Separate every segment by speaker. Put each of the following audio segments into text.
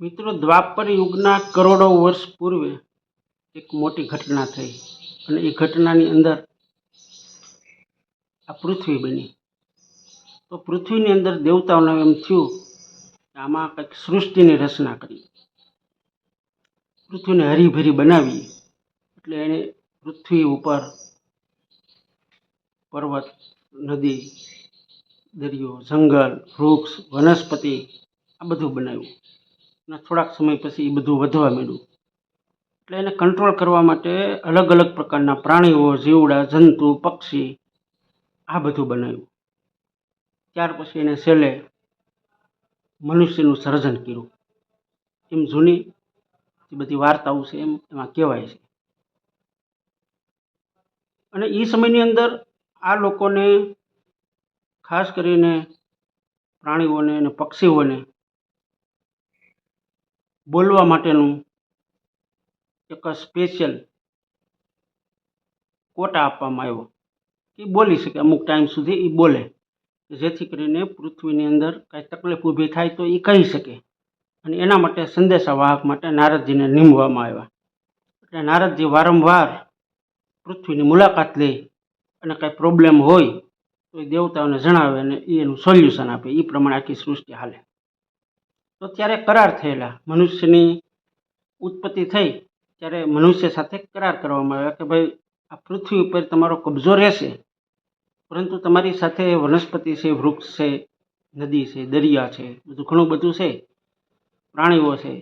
Speaker 1: મિત્રો, દ્વાપર યુગના કરોડો વર્ષ પૂર્વે એક મોટી ઘટના થઈ અને એ ઘટનાની અંદર આ પૃથ્વી બની. તો પૃથ્વીની અંદર દેવતાઓને એમ થયું કે આમાં કંઈક સૃષ્ટિની રચના કરી, પૃથ્વીને હરીભરી બનાવી. એટલે એણે પૃથ્વી ઉપર પર્વત, નદી, દરિયો, જંગલ, વૃક્ષ, વનસ્પતિ આ બધું બનાવ્યું. અને થોડાક સમય પછી એ બધું વધવા માંડ્યું. એટલે એને કંટ્રોલ કરવા માટે અલગ અલગ પ્રકારના પ્રાણીઓ, જીવડા, જંતુ, પક્ષી આ બધું બનાવ્યું. ત્યાર પછી એને છેલ્લે મનુષ્યનું સર્જન કર્યું. એમ જૂની બધી વાર્તાઓ છે એમાં કહેવાય છે. અને એ સમયની અંદર આ લોકોને, ખાસ કરીને પ્રાણીઓને અને પક્ષીઓને બોલવા માટેનું એક સ્પેશિયલ કોટા આપવામાં આવ્યો કે બોલી શકે, અમુક ટાઈમ સુધી એ બોલે, જેથી કરીને પૃથ્વીની અંદર કાંઈ તકલીફ ઊભી થાય તો એ કહી શકે. અને એના માટે સંદેશાવાહક માટે નારદજીને નીમવામાં આવ્યા. એટલે નારદજી વારંવાર પૃથ્વીની મુલાકાત લે અને કાંઈ પ્રોબ્લેમ હોય તો એ દેવતાઓને જણાવે અને એનું સોલ્યુશન આપે. એ પ્રમાણે આખી સૃષ્ટિ હાલે. તો ત્યારે કરાર થયેલા, મનુષ્યની ઉત્પત્તિ થઈ ત્યારે મનુષ્ય સાથે કરાર કરવામાં આવ્યા કે ભાઈ આ પૃથ્વી ઉપર તમારો કબજો રહેશે, પરંતુ તમારી સાથે વનસ્પતિ છે, વૃક્ષ છે, નદી છે, દરિયા છે, બધું ઘણું બધું છે, પ્રાણીઓ છે,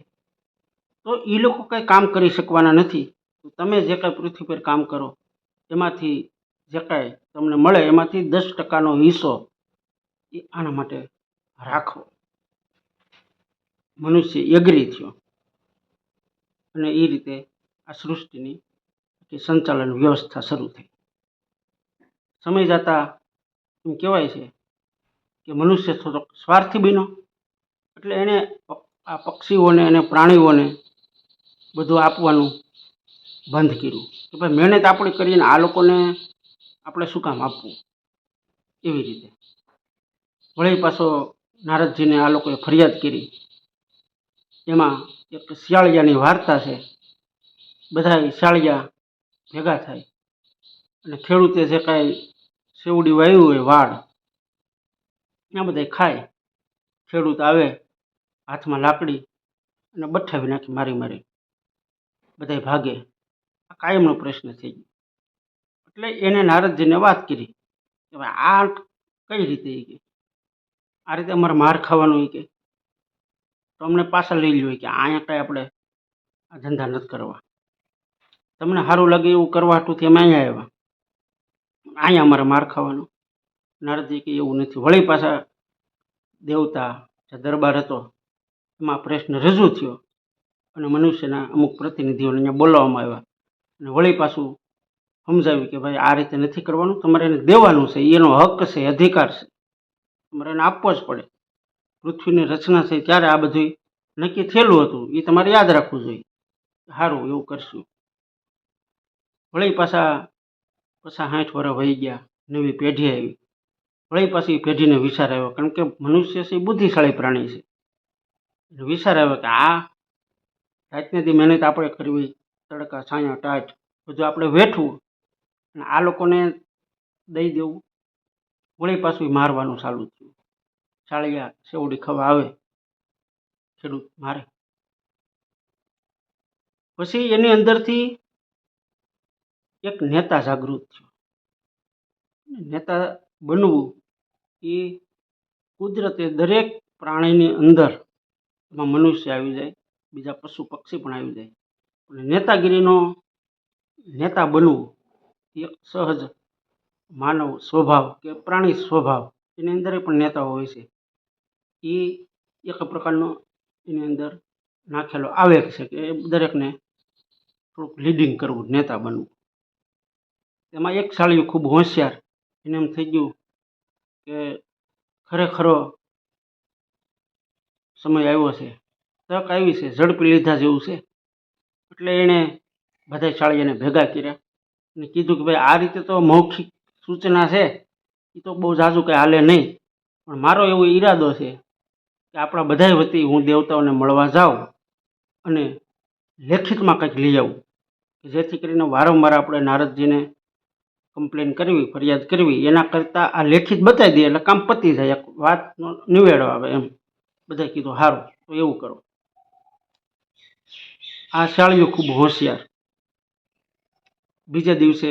Speaker 1: તો એ લોકો કંઈ કામ કરી શકવાના નથી. તો તમે જે કાંઈ પૃથ્વી પર કામ કરો એમાંથી જે કાંઈ તમને મળે એમાંથી 10% હિસ્સો એ આના માટે રાખો. મનુષ્ય એગ્રી થયો અને એ રીતે આ સૃષ્ટિની સંચાલન વ્યવસ્થા શરૂ થઈ. સમય જતાં એમ કહેવાય છે કે મનુષ્ય થોડોક સ્વાર્થી બન્યો. એટલે એણે આ પક્ષીઓને અને પ્રાણીઓને બધું આપવાનું બંધ કર્યું કે ભાઈ મહેનત આપણે કરીને આ લોકોને આપણે શું કામ આપવું. એવી રીતે વળી પાછો નારદજીને આ લોકોએ ફરિયાદ કરી. એમાં એક શિયાળિયાની વાર્તા છે. બધા શિયાળિયા ભેગા થાય અને ખેડૂતે જે કાંઈ સેવડી વાવ્યું હોય વાડ, આ બધા ખાય. ખેડૂત આવે હાથમાં લાકડી અને બઠાવી નાખી મારી મારી, બધા ભાગે. આ કાયમનો પ્રશ્ન થઈ ગયો. એટલે એને નારદજીને વાત કરી કે ભાઈ આ કઈ રીતે, કે આ રીતે અમારે માર ખાવાનું, કે તો અમને પાછા લઈ લ્યો, કે અહીંયા કાંઈ આપણે આ ધંધા નથી કરવા. તમને સારું લાગે એવું કરવા હાટુથી અમે અહીંયા આવ્યા, અહીંયા અમારે માર ખાવાનું. નારદજી કે એવું નથી. વળી પાછા દેવતા જે દરબાર હતો એમાં પ્રશ્ન રજૂ થયો અને મનુષ્યના અમુક પ્રતિનિધિઓને અહીંયા બોલાવવામાં આવ્યા અને વળી પાછું સમજાવ્યું કે ભાઈ આ રીતે નથી કરવાનું, તમારે એને દેવાનું છે, એનો હક છે, અધિકાર છે, તમારે એને આપવો જ પડે. પૃથ્વીની રચના થઈ ત્યારે આ બધું નક્કી થયેલું હતું, એ તમારે યાદ રાખવું જોઈએ. સારું, એવું કરશું. વળી પાછા 60 વર્ષ વહી ગયા, નવી પેઢી આવી. વળી પાછી પેઢીને વિચાર આવ્યો, કારણ કે મનુષ્ય છે એ બુદ્ધિશાળી પ્રાણી છે. વિચાર આવ્યો કે આ રાતનેથી મહેનત આપણે કરવી, તડકા છાંયા ટાટ બધું આપણે વેઠવું અને આ લોકોને દઈ દેવું. વળી પાછું મારવાનું ચાલુ થયું. શાળિયા સેવડી ખાવા આવે, ખેડૂત મારે. પછી એની અંદરથી એક નેતા જાગૃત થયો. નેતા બનવું એ કુદરતે દરેક પ્રાણીની અંદર, એમાં મનુષ્ય આવી જાય, બીજા પશુ પક્ષી પણ આવી જાય. અને નેતાગીરીનો નેતા બનવું એ સહજ માનવ સ્વભાવ કે પ્રાણી સ્વભાવ, એની અંદર પણ નેતાઓ હોય છે. એ એક પ્રકારનો એની અંદર નાખેલો આવેગ છે કે દરેકને થોડુંક લીડિંગ કરવું, નેતા બનવું. એમાં એક સાળિયું ખૂબ હોશિયાર, એને એમ થઈ ગયું કે ખરેખરો સમય આવ્યો છે, તક આવી છે, ઝડપી લીધા જેવું છે. એટલે એણે બધા શાળિયાને ભેગા કર્યા અને કીધું કે ભાઈ આ રીતે તો મૌખિક સૂચના છે, એ તો બહુ ઝાઝું કંઈ હાલે નહીં, પણ મારો એવો ઈરાદો છે કે આપણા બધાય વતી હું દેવતાઓને મળવા જાઉં અને લેખિતમાં કંઈક લઈ આવવું, જેથી કરીને વારંવાર આપણે નારદજીને કમ્પ્લેન કરવી, ફરિયાદ કરવી, એના કરતાં આ લેખિત બતાવી દે એટલે કામ પતી જાય, એક વાતનો નિવેડો આવે એમ. બધાએ કીધું સારું, તો એવું કરો. આ શાળીઓ ખૂબ હોશિયાર. બીજા દિવસે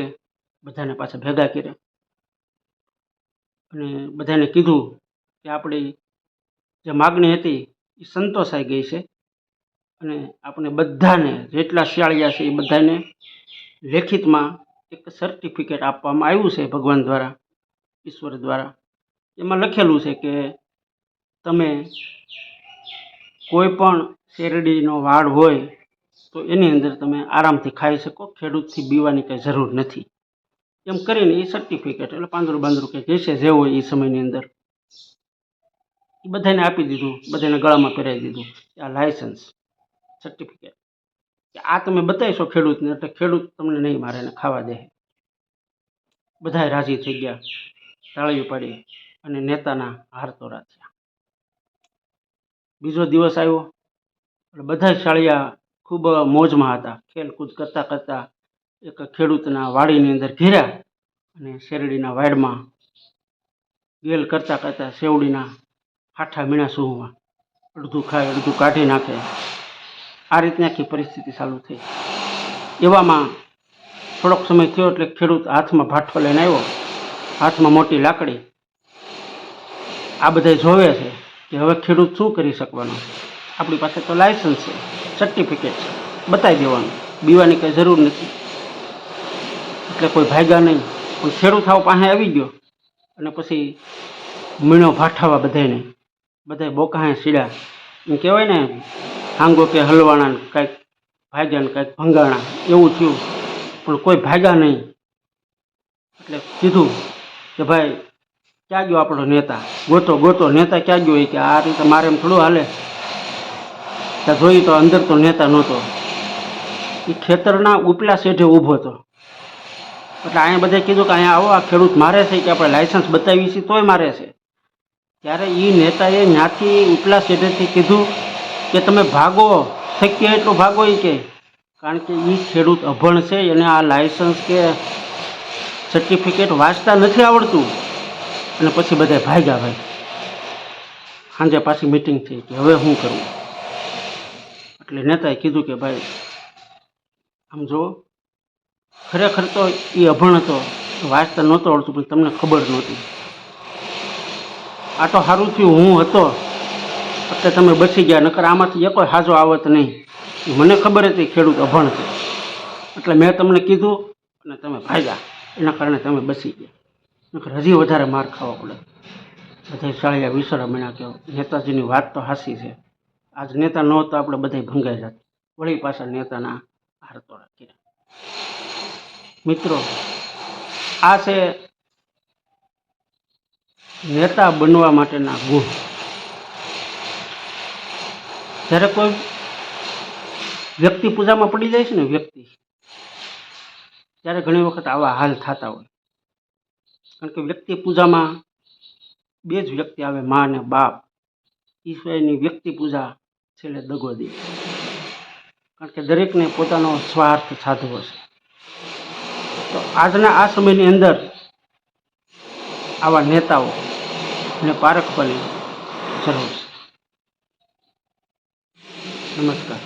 Speaker 1: બધાને પાછા ભેગા કર્યા અને બધાને કીધું કે આપણી જે માગણી હતી એ સંતોષાઈ ગઈ છે અને આપણે બધાને જેટલા શિયાળિયા છે એ બધાને લેખિતમાં એક સર્ટિફિકેટ આપવામાં આવ્યું છે ભગવાન દ્વારા, ઈશ્વર દ્વારા. એમાં લખેલું છે કે તમે કોઈ પણ શેરડીનો વાડ હોય તો એની અંદર તમે આરામથી ખાઈ શકો, ખેડૂતથી બીવાની કંઈ જરૂર નથી. એમ કરીને એ સર્ટિફિકેટ એટલે પાંદરું બાંદરું કંઈક હશે જે હોય એ સમયની અંદર એ બધાને આપી દીધું, બધાને ગળામાં પહેરાવી દીધું. આ લાયસન્સ સર્ટિફિકેટ કે આ તમે બતાવીશો ખેડૂતને એટલે ખેડૂત તમને નહીં મારે ને ખાવા દે. બધાએ રાજી થઈ ગયા, તાળીઓ પાડી અને નેતાના હારતોરા થયા. બીજો દિવસ આવ્યો એટલે બધા શાળિયા ખૂબ મોજમાં હતા. ખેલકૂદ કરતાં કરતાં એક ખેડૂતના વાડીની અંદર ઘેર્યા અને શેરડીના વાડમાં ગેલ કરતાં કરતાં શેવડીના હાઠા મીણા સૂહવા, અડધું ખાય અડધું કાઢી નાખે. આ રીતની આખી પરિસ્થિતિ ચાલુ થઈ. એવામાં થોડોક સમય થયો એટલે ખેડૂત હાથમાં ભાઠો લઈને આવ્યો, હાથમાં મોટી લાકડી. આ બધા જોવે છે કે હવે ખેડૂત શું કરી શકવાનો, આપણી પાસે તો લાયસન્સ છે, સર્ટિફિકેટ છે, બતાવી દેવાનું, બીવાની કંઈ જરૂર નથી. એટલે કોઈ ભાગ્યા નહીં, પણ ખેડૂત આવ પાસે આવી ગયો અને પછી મીણો ભાઠાવા બધાને, બધા બોકાહે સીડા. એમ કહેવાય ને હાંગો કે હલવાણા, કાંઈક ભાગ્યા ને કાંઈક ભંગાણા, એવું થયું. પણ કોઈ ભાગ્યા નહીં. એટલે કીધું કે ભાઈ ક્યાં ગયો આપણો નેતા, ગોતો ગોતો, નેતા ક્યાં ગયો? એ કે આ રીતે મારે એમ થોડું હાલે. ત્યાં જોઈ તો અંદર તો નેતા નહોતો, એ ખેતરના ઉપલા શેઢે ઊભો હતો. એટલે અહીંયા બધાએ કીધું કે અહીંયા આવો, આ ખેડૂત મારે છે કે આપણે લાયસન્સ બતાવીએ છીએ તોય મારે છે. ત્યારે એ નેતાએ ત્યાંથી ઉપલા શેઢેથી કીધું કે તમે ભાગો, શક્ય એટલું ભાગો. એ કે કારણ કે એ ખેડૂત અભણ છે, એને આ લાયસન્સ કે સર્ટિફિકેટ વાંચતા નથી આવડતું. અને પછી બધા ભાગ્યા. ભાઈ સાંજે પાછી મિટિંગ થઈ કે હવે શું કરવું. એટલે નેતાએ કીધું કે ભાઈ આમ જુઓ, ખરેખર તો એ અભણ હતો, વાંચતા નહોતો આવડતું, પણ તમને ખબર નહોતી. આ તો સારું થયું હું હતો એટલે તમે બચી ગયા, નકર આમાંથી એકોય હાજો આવત નહીં. મને ખબર હતી ખેડૂત અભણ છે, એટલે મેં તમને કીધું અને તમે ભાગ્યા, એના કારણે તમે બચી ગયા, નકર હજી વધારે માર ખાવા પડે. બધા શાળિયા વિસરા મણ્યા કે નેતાજીની વાત તો હાસી છે, આજ નેતા ન હોત તો આપણે બધા ભંગાઈ જાત. વળી પાછા નેતાના હારતોરા કર્યા. મિત્રો, આ છે નેતા બનવા માટેના ગુણ. જ્યારે કોઈ વ્યક્તિ પૂજામાં પડી જાય છે ને વ્યક્તિ, ત્યારે ઘણી વખત આવા હાલ થતા હોય. કારણ કે વ્યક્તિ પૂજામાં બે જ વ્યક્તિ આવે, મા અને બાપ. ઈશ્વરની વ્યક્તિ પૂજા છેલ્લે દગો દે, કારણ કે દરેકને પોતાનો સ્વાર્થ સાધવો છે. તો આજના આ સમયની અંદર આવા નેતાઓ ને પારખવાની જરૂર છે. નમસ્કાર.